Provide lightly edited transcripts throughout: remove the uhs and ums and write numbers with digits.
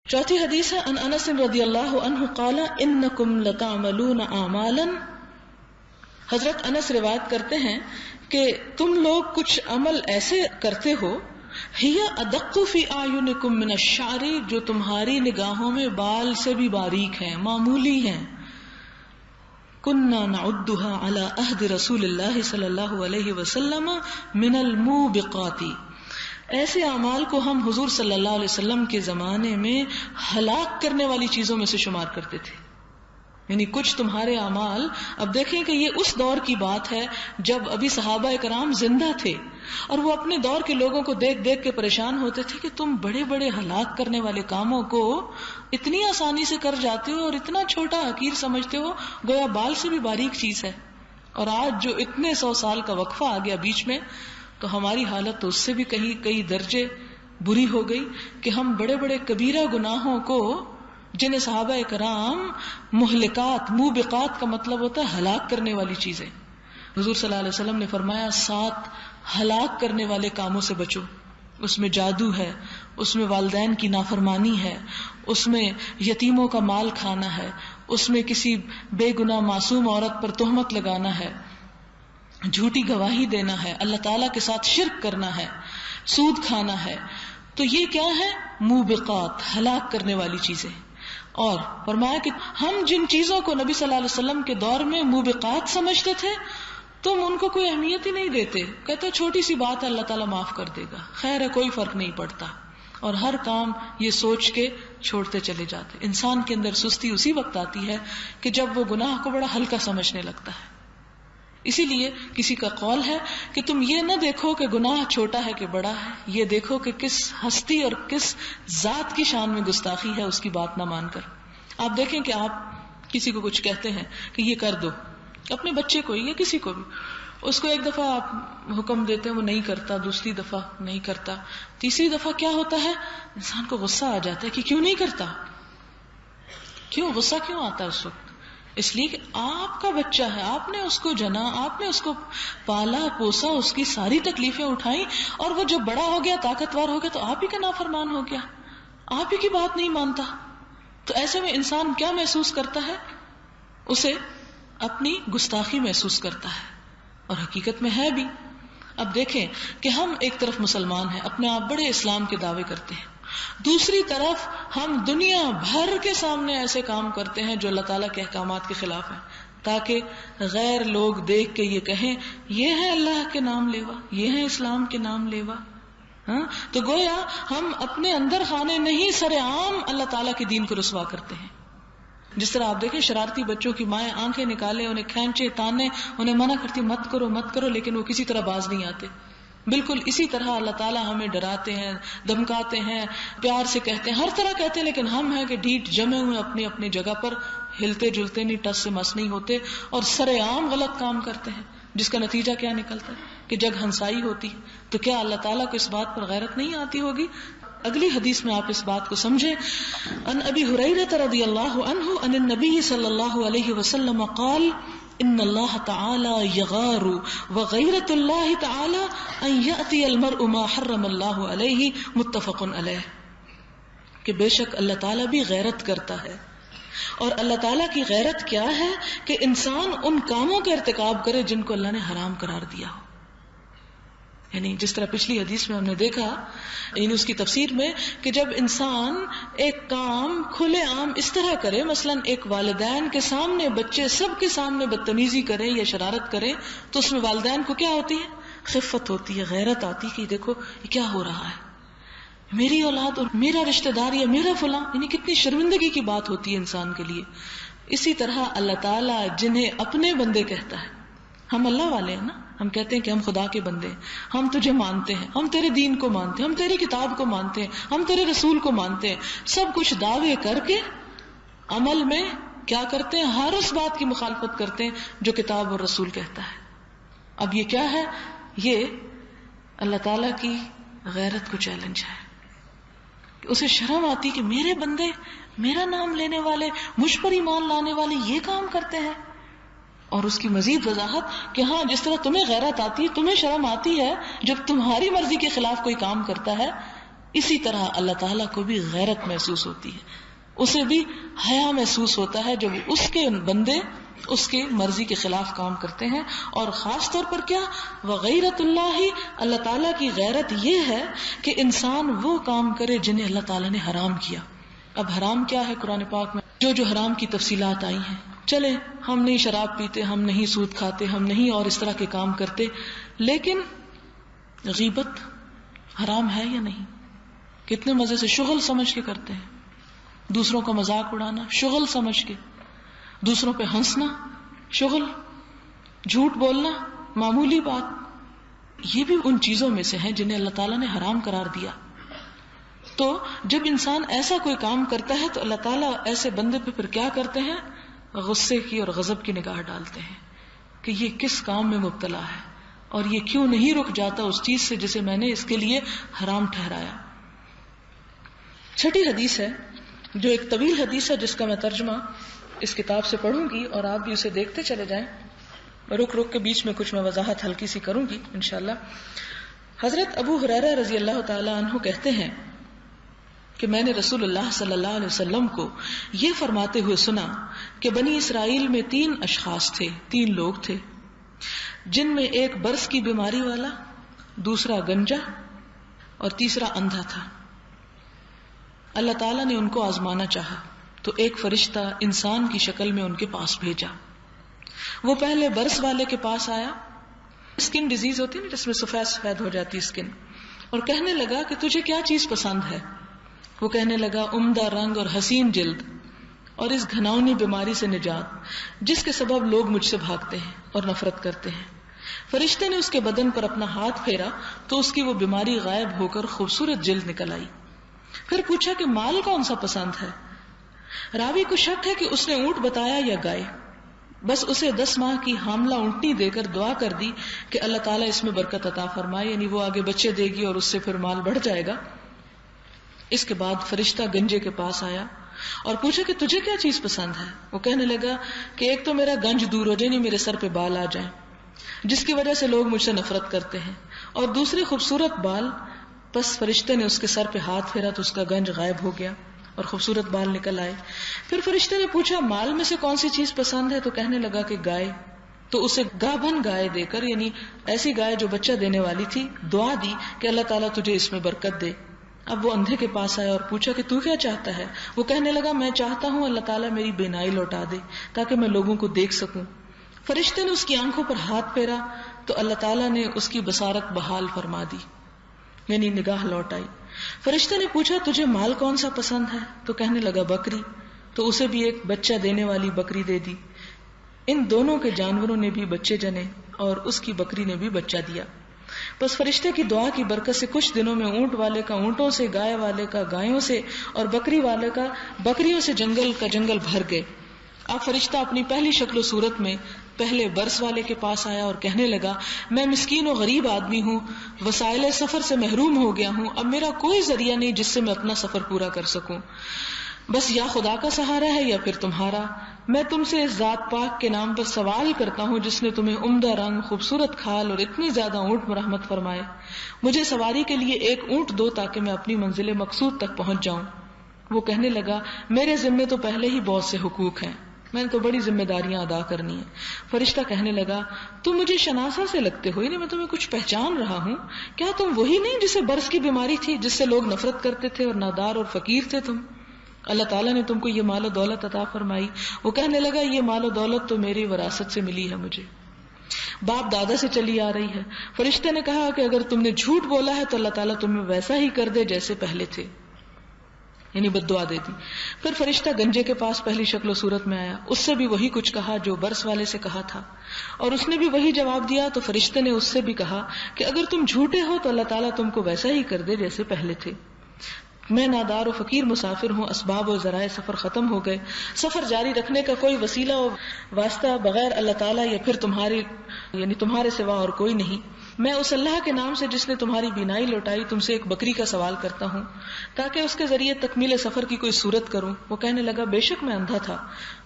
چوتھی حدیث ہے ان انس رضی اللہ عنہ قال انکم لتعملون اعمالا، حضرت انس روایت کرتے ہیں کہ تم لوگ کچھ عمل ایسے کرتے ہو ہی ادق فی اعینکم من الشعر، جو تمہاری نگاہوں میں بال سے بھی باریک ہیں، معمولی ہیں. کننا نعدها علی عہد رسول اللہ صلی اللہ علیہ وسلم من الموبقات، ایسے اعمال کو ہم حضور صلی اللہ علیہ وسلم کے زمانے میں ہلاک کرنے والی چیزوں میں سے شمار کرتے تھے. یعنی کچھ تمہارے اعمال، اب دیکھیں کہ یہ اس دور کی بات ہے جب ابھی صحابہ کرام زندہ تھے اور وہ اپنے دور کے لوگوں کو دیکھ دیکھ کے پریشان ہوتے تھے کہ تم بڑے بڑے ہلاک کرنے والے کاموں کو اتنی آسانی سے کر جاتے ہو اور اتنا چھوٹا حقیر سمجھتے ہو، گویا بال سے بھی باریک چیز ہے. اور آج جو اتنے 100 سال کا وقفہ آ گیا بیچ میں، تو ہماری حالت تو اس سے بھی کئی درجے بری ہو گئی کہ ہم بڑے بڑے کبیرہ گناہوں کو، جنہیں صحابہ کرام مہلکات، موبقات کا مطلب ہوتا ہے ہلاک کرنے والی چیزیں، حضور صلی اللہ علیہ وسلم نے فرمایا 7 ہلاک کرنے والے کاموں سے بچو. اس میں جادو ہے، اس میں والدین کی نافرمانی ہے، اس میں یتیموں کا مال کھانا ہے، اس میں کسی بے گناہ معصوم عورت پر تہمت لگانا ہے، جھوٹی گواہی دینا ہے، اللہ تعالیٰ کے ساتھ شرک کرنا ہے، سود کھانا ہے. تو یہ کیا ہے؟ موبقات، ہلاک کرنے والی چیزیں. اور فرمایا کہ ہم جن چیزوں کو نبی صلی اللہ علیہ وسلم کے دور میں موبقات سمجھتے تھے، تم ان کو کوئی اہمیت ہی نہیں دیتے، کہتے چھوٹی سی بات ہے اللہ تعالیٰ معاف کر دے گا، خیر ہے کوئی فرق نہیں پڑتا، اور ہر کام یہ سوچ کے چھوڑتے چلے جاتے. انسان کے اندر سستی اسی وقت آتی ہے کہ جب وہ گناہ کو بڑا ہلکا سمجھنے لگتا ہے. اسی لیے کسی کا قول ہے کہ تم یہ نہ دیکھو کہ گناہ چھوٹا ہے کہ بڑا ہے، یہ دیکھو کہ کس ہستی اور کس ذات کی شان میں گستاخی ہے اس کی بات نہ مان کر. آپ دیکھیں کہ آپ کسی کو کچھ کہتے ہیں کہ یہ کر دو، اپنے بچے کو یا کسی کو بھی، اس کو ایک دفعہ آپ حکم دیتے ہیں وہ نہیں کرتا، دوسری دفعہ نہیں کرتا، تیسری دفعہ کیا ہوتا ہے؟ انسان کو غصہ آ جاتا ہے کہ کیوں نہیں کرتا. کیوں غصہ کیوں آتا ہے اس وقت؟ اس لیے کہ آپ کا بچہ ہے، آپ نے اس کو جنا، آپ نے اس کو پالا پوسا، اس کی ساری تکلیفیں اٹھائیں، اور وہ جب بڑا ہو گیا، طاقتور ہو گیا، تو آپ ہی کا نافرمان ہو گیا، آپ ہی کی بات نہیں مانتا. تو ایسے میں انسان کیا محسوس کرتا ہے؟ اسے اپنی گستاخی محسوس کرتا ہے، اور حقیقت میں ہے بھی. اب دیکھیں کہ ہم ایک طرف مسلمان ہیں، اپنے آپ بڑے اسلام کے دعوے کرتے ہیں، دوسری طرف ہم دنیا بھر کے سامنے ایسے کام کرتے ہیں جو اللہ تعالیٰ کے احکامات کے خلاف ہیں، تاکہ غیر لوگ دیکھ کے یہ کہیں یہ ہے اللہ کے نام لیوا، یہ ہے اسلام کے نام لیوا. تو گویا ہم اپنے اندر خانے نہیں، سر عام اللہ تعالیٰ کے دین کو رسوا کرتے ہیں. جس طرح آپ دیکھیں شرارتی بچوں کی مائیں آنکھیں نکالے، انہیں کھینچے تانے، انہیں منع کرتی مت کرو مت کرو، لیکن وہ کسی طرح باز نہیں آتے. بالکل اسی طرح اللہ تعالیٰ ہمیں ڈراتے ہیں، دھمکاتے ہیں، پیار سے کہتے ہیں، ہر طرح کہتے ہیں، لیکن ہم ہیں کہ ڈھیٹ جمے ہوئے اپنی اپنی جگہ پر، ہلتے جلتے نہیں، ٹس سے مس نہیں ہوتے، اور سر عام غلط کام کرتے ہیں، جس کا نتیجہ کیا نکلتا ہے کہ جگ ہنسائی ہوتی. تو کیا اللہ تعالیٰ کو اس بات پر غیرت نہیں آتی ہوگی؟ اگلی حدیث میں آپ اس بات کو سمجھیں. ان ابی ہریرہ رضی اللہ عنہ ان النبی صلی اللہ علیہ وسلم قال ان اللہ تعالی یغار وغیرۃ اللہ تعالی ان یأتی المرء ما حرم اللہ علیہ، متفق علیہ. کہ بے شک اللہ تعالیٰ بھی غیرت کرتا ہے، اور اللہ تعالیٰ کی غیرت کیا ہے کہ انسان ان کاموں کا ارتکاب کرے جن کو اللہ نے حرام قرار دیا ہو. یعنی جس طرح پچھلی حدیث میں ہم نے دیکھا، یعنی اس کی تفسیر میں کہ جب انسان ایک کام کھلے عام اس طرح کرے، مثلا ایک والدین کے سامنے، بچے سب کے سامنے بدتمیزی کرے یا شرارت کرے، تو اس میں والدین کو کیا ہوتی ہے؟ خفت ہوتی ہے، غیرت آتی کہ دیکھو یہ کیا ہو رہا ہے، میری اولاد اور میرا رشتہ دار یا میرا فلاں، یعنی کتنی شرمندگی کی بات ہوتی ہے انسان کے لیے. اسی طرح اللہ تعالیٰ جنہیں اپنے بندے کہتا ہے، ہم اللہ والے ہیں نا، ہم کہتے ہیں کہ ہم خدا کے بندے ہیں، ہم تجھے مانتے ہیں، ہم تیرے دین کو مانتے ہیں، ہم تیری کتاب کو مانتے ہیں، ہم تیرے رسول کو مانتے ہیں، سب کچھ دعوے کر کے عمل میں کیا کرتے ہیں؟ ہر اس بات کی مخالفت کرتے ہیں جو کتاب اور رسول کہتا ہے. اب یہ کیا ہے؟ یہ اللہ تعالیٰ کی غیرت کو چیلنج ہے. اسے شرم آتی کہ میرے بندے، میرا نام لینے والے، مجھ پر ایمان لانے والے یہ کام کرتے ہیں. اور اس کی مزید وضاحت کہ ہاں جس طرح تمہیں غیرت آتی ہے، تمہیں شرم آتی ہے جب تمہاری مرضی کے خلاف کوئی کام کرتا ہے، اسی طرح اللہ تعالیٰ کو بھی غیرت محسوس ہوتی ہے، اسے بھی حیا محسوس ہوتا ہے جب اس کے بندے اس کی مرضی کے خلاف کام کرتے ہیں. اور خاص طور پر کیا، وغیرت اللہ، اللہ تعالیٰ کی غیرت یہ ہے کہ انسان وہ کام کرے جنہیں اللہ تعالیٰ نے حرام کیا. اب حرام کیا ہے؟ قرآن پاک میں جو حرام کی تفصیلات آئی ہیں. چلے ہم نہیں شراب پیتے، ہم نہیں سود کھاتے، ہم نہیں اور اس طرح کے کام کرتے، لیکن غیبت حرام ہے یا نہیں؟ کتنے مزے سے شغل سمجھ کے کرتے ہیں، دوسروں کا مذاق اڑانا شغل سمجھ کے، دوسروں پہ ہنسنا شغل، جھوٹ بولنا معمولی بات. یہ بھی ان چیزوں میں سے ہیں جنہیں اللہ تعالیٰ نے حرام قرار دیا. تو جب انسان ایسا کوئی کام کرتا ہے تو اللہ تعالیٰ ایسے بندے پہ پھر کیا کرتے ہیں؟ غصے کی اور غضب کی نگاہ ڈالتے ہیں کہ یہ کس کام میں مبتلا ہے اور یہ کیوں نہیں رک جاتا اس چیز سے جسے میں نے اس کے لیے حرام ٹھہرایا. چھٹی حدیث ہے جو ایک طویل حدیث ہے جس کا میں ترجمہ اس کتاب سے پڑھوں گی اور آپ بھی اسے دیکھتے چلے جائیں. رک رک کے بیچ میں کچھ میں وضاحت ہلکی سی کروں گی انشاءاللہ. حضرت ابو ہریرہ رضی اللہ تعالی عنہ کہتے ہیں کہ میں نے رسول اللہ صلی اللہ علیہ وسلم کو یہ فرماتے ہوئے سنا کہ بنی اسرائیل میں 3 اشخاص تھے، 3 لوگ تھے، جن میں ایک برس کی بیماری والا، دوسرا گنجا اور تیسرا اندھا تھا. اللہ تعالیٰ نے ان کو آزمانا چاہا تو ایک فرشتہ انسان کی شکل میں ان کے پاس بھیجا. وہ پہلے برس والے کے پاس آیا، اسکن ڈیزیز ہوتی ہے نا جس میں سفید ہو جاتی اسکن، اور کہنے لگا کہ تجھے کیا چیز پسند ہے؟ وہ کہنے لگا عمدہ رنگ اور حسین جلد اور اس گھناؤنی بیماری سے نجات جس کے سبب لوگ مجھ سے بھاگتے ہیں اور نفرت کرتے ہیں. فرشتے نے اس کے بدن پر اپنا ہاتھ پھیرا تو اس کی وہ بیماری غائب ہو کر خوبصورت جلد نکل آئی. پھر پوچھا کہ مال کون سا پسند ہے؟ راوی کو شک ہے کہ اس نے اونٹ بتایا یا گائے. بس اسے 10 ماہ کی حاملہ اونٹنی دے کر دعا کر دی کہ اللہ تعالیٰ اس میں برکت عطا فرمائے، یعنی وہ آگے بچے دے گی اور اس سے پھر مال بڑھ جائے گا. اس کے بعد فرشتہ گنجے کے پاس آیا اور پوچھا کہ تجھے کیا چیز پسند ہے؟ وہ کہنے لگا کہ ایک تو میرا گنج دور ہو جائے، نہیں میرے سر پہ بال آ جائیں جس کی وجہ سے لوگ مجھ سے نفرت کرتے ہیں، اور دوسرے خوبصورت بال. بس فرشتے نے اس کے سر پہ ہاتھ پھیرا تو اس کا گنج غائب ہو گیا اور خوبصورت بال نکل آئے. پھر فرشتے نے پوچھا مال میں سے کون سی چیز پسند ہے؟ تو کہنے لگا کہ گائے. تو اسے گابھن گائے دے کر، یعنی ایسی گائے جو بچہ دینے والی تھی، دعا دی کہ اللہ تعالیٰ تجھے اس میں برکت دے. اب وہ اندھے کے پاس آیا اور پوچھا کہ تو کیا چاہتا ہے؟ وہ کہنے لگا میں چاہتا ہوں اللہ تعالیٰ میری بینائی لوٹا دے تاکہ میں لوگوں کو دیکھ سکوں. فرشتے نے اس کی آنکھوں پر ہاتھ پھیرا تو اللہ تعالیٰ نے اس کی بصارت بحال فرما دی، یعنی نگاہ لوٹ آئی. فرشتے نے پوچھا تجھے مال کون سا پسند ہے؟ تو کہنے لگا بکری. تو اسے بھی ایک بچہ دینے والی بکری دے دی. ان دونوں کے جانوروں نے بھی بچے جنے اور اس کی بکری نے بھی بچہ دیا. بس فرشتے کی دعا کی برکت سے کچھ دنوں میں اونٹ والے کا اونٹوں سے، گائے والے کا گایوں سے اور بکری والے کا بکریوں سے جنگل کا جنگل بھر گئے. اب فرشتہ اپنی پہلی شکل و صورت میں پہلے برس والے کے پاس آیا اور کہنے لگا میں مسکین و غریب آدمی ہوں، وسائل سفر سے محروم ہو گیا ہوں، اب میرا کوئی ذریعہ نہیں جس سے میں اپنا سفر پورا کر سکوں، بس یا خدا کا سہارا ہے یا پھر تمہارا. میں تم سے اس ذات پاک کے نام پر سوال کرتا ہوں جس نے تمہیں عمدہ رنگ، خوبصورت کھال اور اتنی زیادہ اونٹ مرحمت فرمائے، مجھے سواری کے لیے ایک اونٹ دو تاکہ میں اپنی منزل مقصود تک پہنچ جاؤں. وہ کہنے لگا میرے ذمے تو پہلے ہی بہت سے حقوق ہیں، میں نے تو بڑی ذمہ داریاں ادا کرنی ہیں. فرشتہ کہنے لگا تم مجھے شناسا سے لگتے ہو، یعنی میں تمہیں کچھ پہچان رہا ہوں. کیا تم وہی نہیں جسے برس کی بیماری تھی، جس سے لوگ نفرت کرتے تھے اور نادار اور فقیر تھے تم؟ اللہ تعالیٰ نے تم کو یہ مال و دولت عطا فرمائی. وہ کہنے لگا یہ مال و دولت تو میری وراثت سے ملی ہے، مجھے باپ دادا سے چلی آ رہی ہے. فرشتے نے کہا کہ اگر تم نے جھوٹ بولا ہے تو اللہ تعالیٰ تمہیں ویسا ہی کر دے جیسے پہلے تھے، یعنی بد دعا دے دی. پھر فرشتہ گنجے کے پاس پہلی شکل و صورت میں آیا، اس سے بھی وہی کچھ کہا جو برس والے سے کہا تھا، اور اس نے بھی وہی جواب دیا. تو فرشتے نے اس سے بھی کہا کہ اگر تم جھوٹے ہو تو اللہ تعالیٰ تم کو ویسا ہی کر دے جیسے پہلے تھے. میں نادار و فقیر مسافر ہوں، اسباب و ذرائع سفر ختم ہو گئے، سفر جاری رکھنے کا کوئی وسیلہ و واسطہ بغیر اللہ تعالیٰ یا پھر تمہارے سوا اور کوئی نہیں. میں اس اللہ کے نام سے جس نے تمہاری بینائی لوٹائی تم سے ایک بکری کا سوال کرتا ہوں تاکہ اس کے ذریعے تکمیل سفر کی کوئی صورت کروں. وہ کہنے لگا بے شک میں اندھا تھا،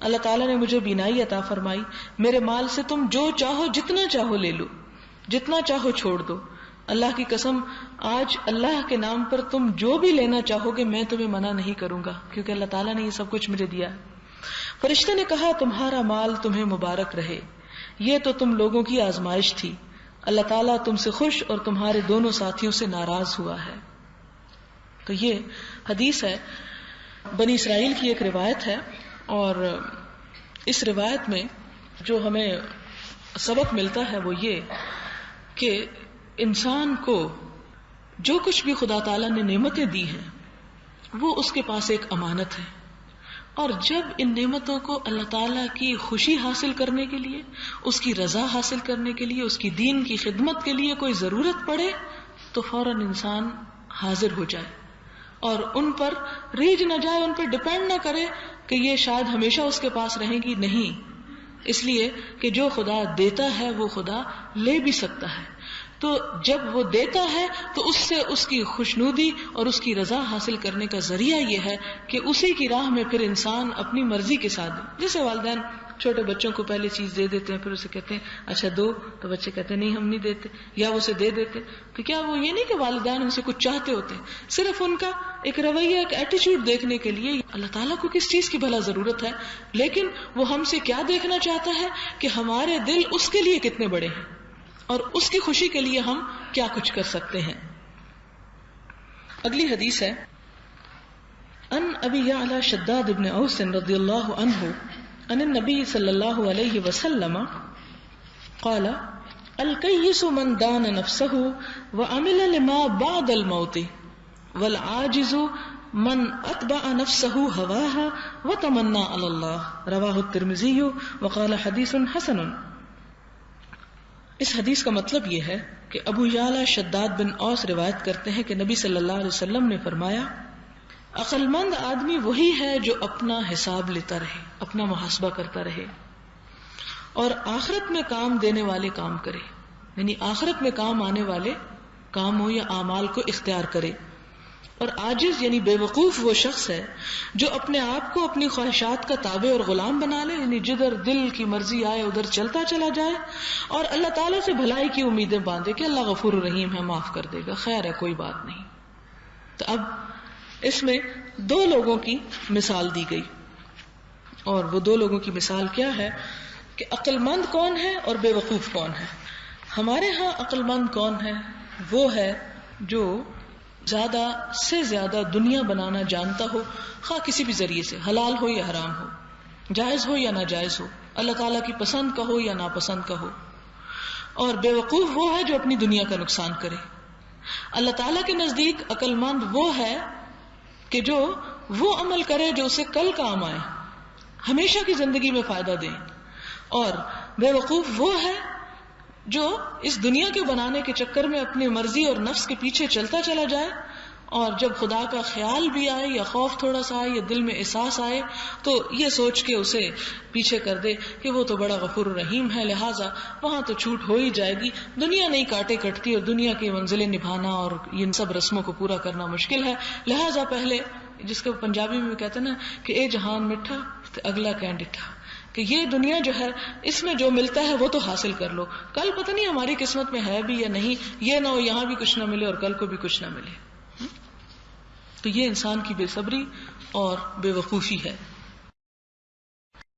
اللہ تعالیٰ نے مجھے بینائی عطا فرمائی، میرے مال سے تم جو چاہو جتنا چاہو لے لو، جتنا چاہو چھوڑ دو، اللہ کی قسم آج اللہ کے نام پر تم جو بھی لینا چاہو گے میں تمہیں منع نہیں کروں گا، کیونکہ اللہ تعالیٰ نے یہ سب کچھ مجھے دیا ہے۔ فرشتے نے کہا تمہارا مال تمہیں مبارک رہے، یہ تو تم لوگوں کی آزمائش تھی، اللہ تعالیٰ تم سے خوش اور تمہارے دونوں ساتھیوں سے ناراض ہوا ہے۔ تو یہ حدیث ہے، بنی اسرائیل کی ایک روایت ہے، اور اس روایت میں جو ہمیں سبق ملتا ہے وہ یہ کہ انسان کو جو کچھ بھی خدا تعالیٰ نے نعمتیں دی ہیں وہ اس کے پاس ایک امانت ہے، اور جب ان نعمتوں کو اللہ تعالیٰ کی خوشی حاصل کرنے کے لیے، اس کی رضا حاصل کرنے کے لیے، اس کی دین کی خدمت کے لیے کوئی ضرورت پڑے تو فوراً انسان حاضر ہو جائے اور ان پر ریجھ نہ جائے، ان پر ڈپینڈ نہ کرے کہ یہ شاید ہمیشہ اس کے پاس رہیں گی، نہیں، اس لیے کہ جو خدا دیتا ہے وہ خدا لے بھی سکتا ہے۔ تو جب وہ دیتا ہے تو اس سے اس کی خوشنودی اور اس کی رضا حاصل کرنے کا ذریعہ یہ ہے کہ اسی کی راہ میں پھر انسان اپنی مرضی کے ساتھ دے۔ جیسے والدین چھوٹے بچوں کو پہلے چیز دے دیتے ہیں، پھر اسے کہتے ہیں اچھا دو، تو بچے کہتے ہیں نہیں ہم نہیں دیتے، یا وہ اسے دے دیتے، تو کیا وہ یہ نہیں کہ والدین ان سے کچھ چاہتے ہوتے ہیں، صرف ان کا ایک رویہ، ایک ایٹیچیوڈ دیکھنے کے لیے اللہ تعالیٰ کو کس چیز کی بھلا ضرورت ہے، لیکن وہ ہم سے کیا دیکھنا چاہتا ہے کہ ہمارے دل اس کے لیے کتنے بڑے ہیں اور اس کی خوشی کے لیے ہم کیا کچھ کر سکتے ہیں۔ اگلی حدیث ہے ان ابی یعلی شداد بن اوس رضی اللہ عنہ ان النبی صلی اللہ علیہ وسلم قال الکیس من دان نفسه وعمل لما بعد الموت والعاجز من اتبع نفسه هواها وتمنى على الله رواہ الترمذی وقال حدیث حسن۔ اس حدیث کا مطلب یہ ہے کہ ابو یعلی شداد بن اوس روایت کرتے ہیں کہ نبی صلی اللہ علیہ وسلم نے فرمایا عقل مند آدمی وہی ہے جو اپنا حساب لیتا رہے، اپنا محاسبہ کرتا رہے اور آخرت میں کام دینے والے کام کرے، یعنی آخرت میں کام آنے والے کاموں یا اعمال کو اختیار کرے، اور عاجز یعنی بے وقوف وہ شخص ہے جو اپنے آپ کو اپنی خواہشات کا تابع اور غلام بنا لے، یعنی جدھر دل کی مرضی آئے ادھر چلتا چلا جائے، اور اللہ تعالیٰ سے بھلائی کی امیدیں باندھے کہ اللہ غفور رحیم ہے، معاف کر دے گا، خیر ہے کوئی بات نہیں۔ تو اب اس میں دو لوگوں کی مثال دی گئی، اور وہ دو لوگوں کی مثال کیا ہے کہ عقل مند کون ہے اور بے وقوف کون ہے۔ ہمارے ہاں عقل مند کون ہے؟ وہ ہے جو زیادہ سے زیادہ دنیا بنانا جانتا ہو، خواہ کسی بھی ذریعے سے، حلال ہو یا حرام ہو، جائز ہو یا ناجائز ہو، اللہ تعالیٰ کی پسند کا ہو یا ناپسند کا ہو، اور بے وقوف وہ ہے جو اپنی دنیا کا نقصان کرے۔ اللہ تعالیٰ کے نزدیک عقل مند وہ ہے کہ جو وہ عمل کرے جو اسے کل کام آئے، ہمیشہ کی زندگی میں فائدہ دے، اور بے وقوف وہ ہے جو اس دنیا کے بنانے کے چکر میں اپنی مرضی اور نفس کے پیچھے چلتا چلا جائے، اور جب خدا کا خیال بھی آئے یا خوف تھوڑا سا آئے یا دل میں احساس آئے تو یہ سوچ کے اسے پیچھے کر دے کہ وہ تو بڑا غفور رحیم ہے، لہٰذا وہاں تو چھوٹ ہو ہی جائے گی، دنیا نہیں کاٹے کٹتی اور دنیا کی منزلیں نبھانا اور ان سب رسموں کو پورا کرنا مشکل ہے، لہٰذا پہلے جس کو پنجابی میں کہتے ہیں نا کہ اے جہان مٹھا تو اگلا کہیں ڈٹھا، کہ یہ دنیا جو ہے اس میں جو ملتا ہے وہ تو حاصل کر لو، کل پتہ نہیں ہماری قسمت میں ہے بھی یا نہیں، یہ نہ ہو یہاں بھی کچھ نہ ملے اور کل کو بھی کچھ نہ ملے۔ تو یہ انسان کی بے صبری اور بے وقوفی ہے۔